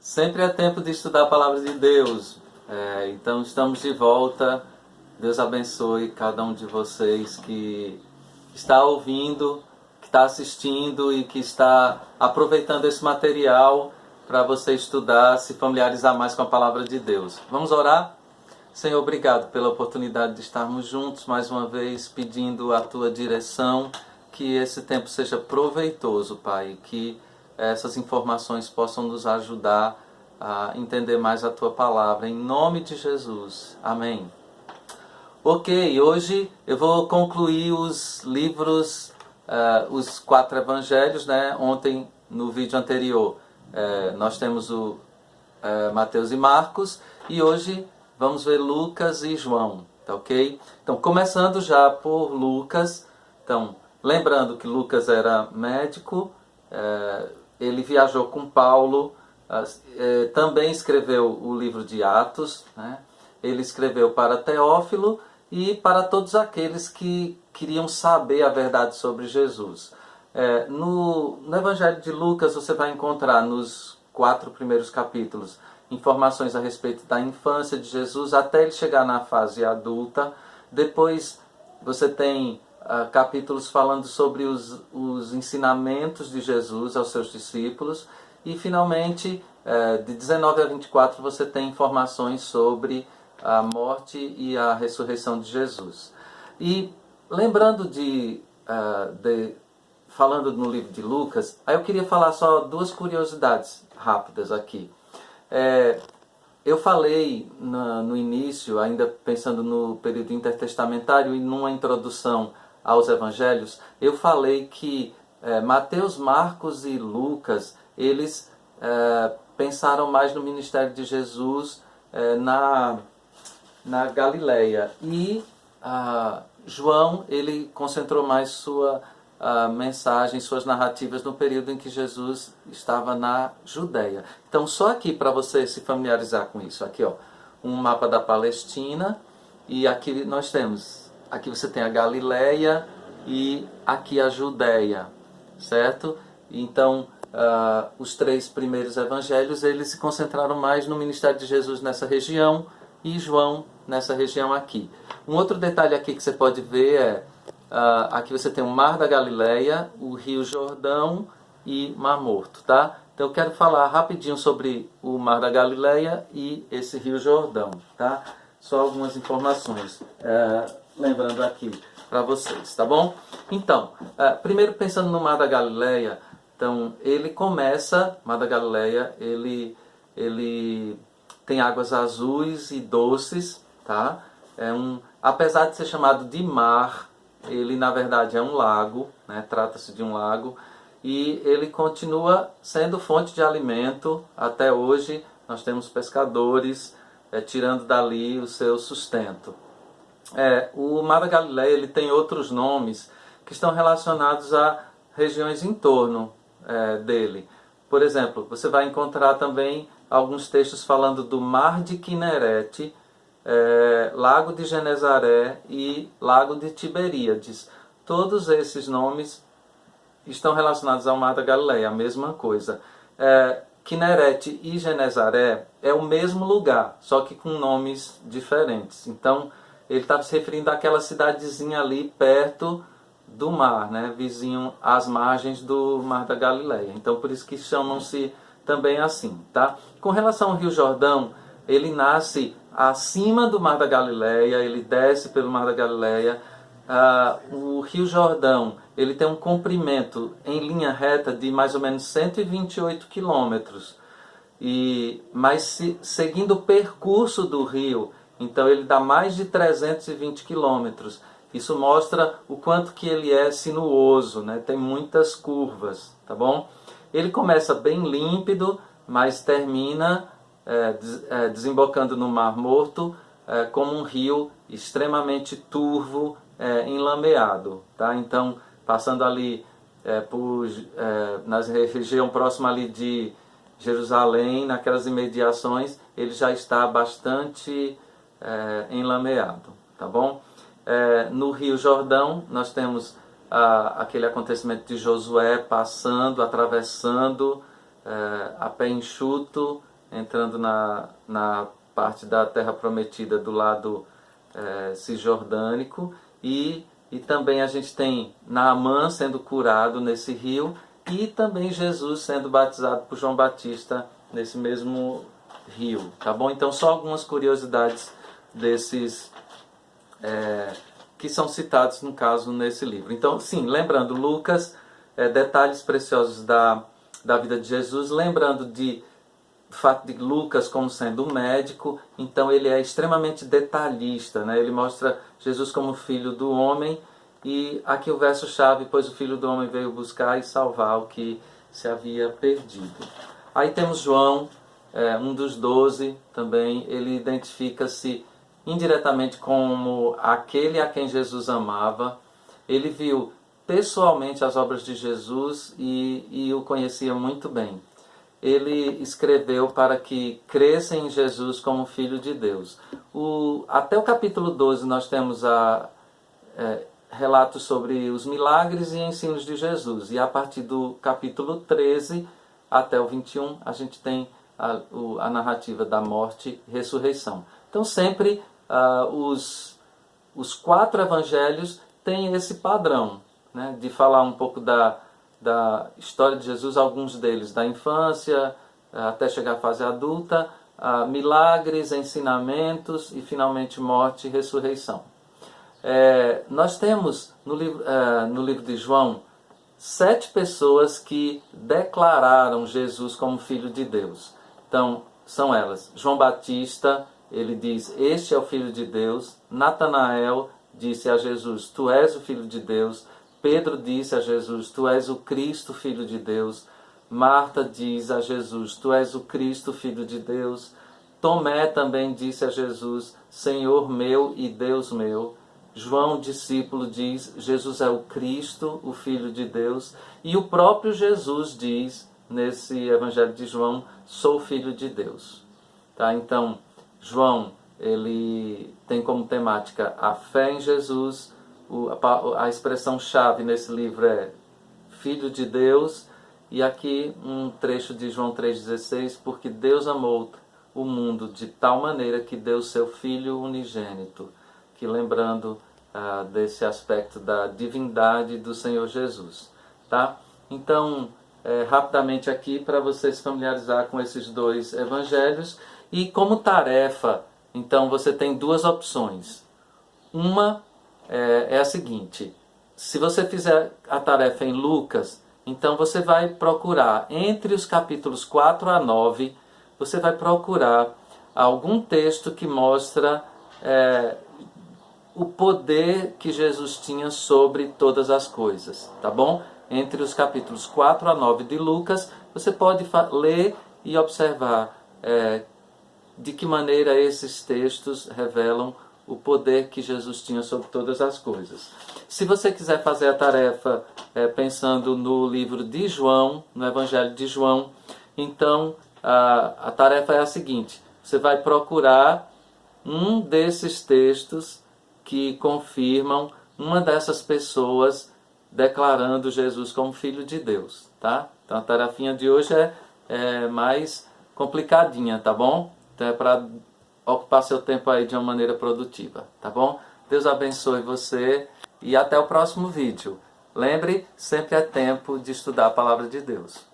Sempre é tempo de estudar a palavra de Deus. Então estamos de volta. Deus abençoe cada um de vocês que está ouvindo, que está assistindo e que está aproveitando esse material para você estudar, se familiarizar mais com a palavra de Deus. Vamos orar? Senhor, obrigado pela oportunidade de estarmos juntos mais uma vez, pedindo a Tua direção, que esse tempo seja proveitoso, Pai, que essas informações possam nos ajudar a entender mais a Tua palavra. Em nome de Jesus. Amém. Ok, hoje eu vou concluir os livros, os 4 evangelhos, né? Ontem, no vídeo anterior, nós temos o Mateus e Marcos, e hoje vamos ver Lucas e João, tá ok? Então, começando já por Lucas. Então, lembrando que Lucas era médico, ele viajou com Paulo, também escreveu o livro de Atos, né? Ele escreveu para Teófilo e para todos aqueles que queriam saber a verdade sobre Jesus. No Evangelho de Lucas você vai encontrar nos 4 primeiros capítulos informações a respeito da infância de Jesus até ele chegar na fase adulta. Depois você tem capítulos falando sobre os ensinamentos de Jesus aos seus discípulos. E finalmente, de 19 a 24, você tem informações sobre a morte e a ressurreição de Jesus. E lembrando falando no livro de Lucas, aí eu queria falar só 2 curiosidades rápidas aqui. Eu falei no início, ainda pensando no período intertestamentário e numa introdução aos evangelhos, eu falei que Mateus, Marcos e Lucas, eles pensaram mais no ministério de Jesus na Galileia. E João, ele concentrou mais sua mensagem, suas narrativas no período em que Jesus estava na Judéia. Então, só aqui para você se familiarizar com isso. Aqui, ó, um mapa da Palestina, e aqui nós temos, aqui você tem a Galileia e aqui a Judéia, certo? Então, os 3 primeiros evangelhos, eles se concentraram mais no ministério de Jesus nessa região, e João nessa região aqui. Um outro detalhe aqui que você pode ver aqui você tem o Mar da Galileia, o Rio Jordão e Mar Morto, tá? Então eu quero falar rapidinho sobre o Mar da Galileia e esse Rio Jordão, tá? Só algumas informações, lembrando aqui para vocês, tá bom? Então, primeiro pensando no Mar da Galileia, então ele começa, Mar da Galileia, ele tem águas azuis e doces, tá? Apesar de ser chamado de mar, ele na verdade é um lago, né? Trata-se de um lago, e ele continua sendo fonte de alimento até hoje. Nós temos pescadores tirando dali o seu sustento. O Mar da Galileia, ele tem outros nomes que estão relacionados a regiões em torno dele. Por exemplo, você vai encontrar também alguns textos falando do Mar de Quinerete, Lago de Genezaré e Lago de Tiberíades. Todos esses nomes estão relacionados ao Mar da Galileia, a mesma coisa. Quinerete e Genezaré é o mesmo lugar, só que com nomes diferentes. Então, ele estava se referindo àquela cidadezinha ali perto do mar, né? Vizinho às margens do Mar da Galileia. Então, por isso que chamam-se também assim, tá? Com relação ao Rio Jordão, ele nasce acima do Mar da Galileia, ele desce pelo Mar da Galileia. O Rio Jordão, ele tem um comprimento em linha reta de mais ou menos 128 quilômetros. Mas seguindo o percurso do rio, então ele dá mais de 320 quilômetros. Isso mostra o quanto que ele é sinuoso, né? Tem muitas curvas, tá bom? Ele começa bem límpido, mas termina desembocando no Mar Morto como um rio extremamente turvo, enlameado, tá? Então, passando ali na região próxima ali de Jerusalém, naquelas imediações, ele já está bastante enlameado, tá bom? No Rio Jordão, nós temos aquele acontecimento de Josué passando, atravessando a pé enxuto entrando na parte da Terra Prometida do lado cisjordânico, e também a gente tem Naamã sendo curado nesse rio, e também Jesus sendo batizado por João Batista nesse mesmo rio, tá bom? Então só algumas curiosidades desses que são citados no caso nesse livro. Então sim, lembrando, Lucas, detalhes preciosos da vida de Jesus, lembrando do fato de Lucas como sendo um médico, então ele é extremamente detalhista, né? Ele mostra Jesus como filho do homem, e aqui o verso-chave: pois o filho do homem veio buscar e salvar o que se havia perdido. Aí temos João, um dos 12 também, ele identifica-se indiretamente como aquele a quem Jesus amava. Ele viu pessoalmente as obras de Jesus e o conhecia muito bem. Ele escreveu para que crescem em Jesus como Filho de Deus. Até o capítulo 12 nós temos relatos sobre os milagres e ensinos de Jesus. E a partir do capítulo 13 até o 21 a gente tem a narrativa da morte e ressurreição. Então sempre os 4 evangelhos têm esse padrão, né, de falar um pouco da história de Jesus, alguns deles da infância até chegar à fase adulta, milagres, ensinamentos e finalmente morte e ressurreição. Nós temos no livro de João 7 pessoas que declararam Jesus como Filho de Deus. Então são elas: João Batista, ele diz: este é o Filho de Deus. Natanael disse a Jesus: tu és o Filho de Deus. Pedro disse a Jesus: tu és o Cristo, Filho de Deus. Marta diz a Jesus: tu és o Cristo, Filho de Deus. Tomé também disse a Jesus: Senhor meu e Deus meu. João, discípulo, diz: Jesus é o Cristo, o Filho de Deus. E o próprio Jesus diz, nesse Evangelho de João: sou Filho de Deus. Tá? Então, João, ele tem como temática a fé em Jesus. A expressão-chave nesse livro é Filho de Deus. E aqui um trecho de João 3,16: porque Deus amou o mundo de tal maneira que deu seu Filho unigênito. Que lembrando desse aspecto da divindade do Senhor Jesus. Tá? Então, rapidamente aqui, para você se familiarizar com esses 2 evangelhos. E como tarefa, então você tem 2 opções. Uma é a seguinte: se você fizer a tarefa em Lucas, então você vai procurar entre os capítulos 4 a 9, você vai procurar algum texto que mostra o poder que Jesus tinha sobre todas as coisas, tá bom? Entre os capítulos 4 a 9 de Lucas, você pode ler e observar de que maneira esses textos revelam o poder que Jesus tinha sobre todas as coisas. Se você quiser fazer a tarefa pensando no livro de João, no Evangelho de João, então a tarefa é a seguinte: você vai procurar um desses textos que confirmam uma dessas pessoas declarando Jesus como Filho de Deus, tá? Então a tarefinha de hoje é mais complicadinha, tá bom? Então é para ocupar seu tempo aí de uma maneira produtiva, tá bom? Deus abençoe você e até o próximo vídeo. Lembre, sempre é tempo de estudar a Palavra de Deus.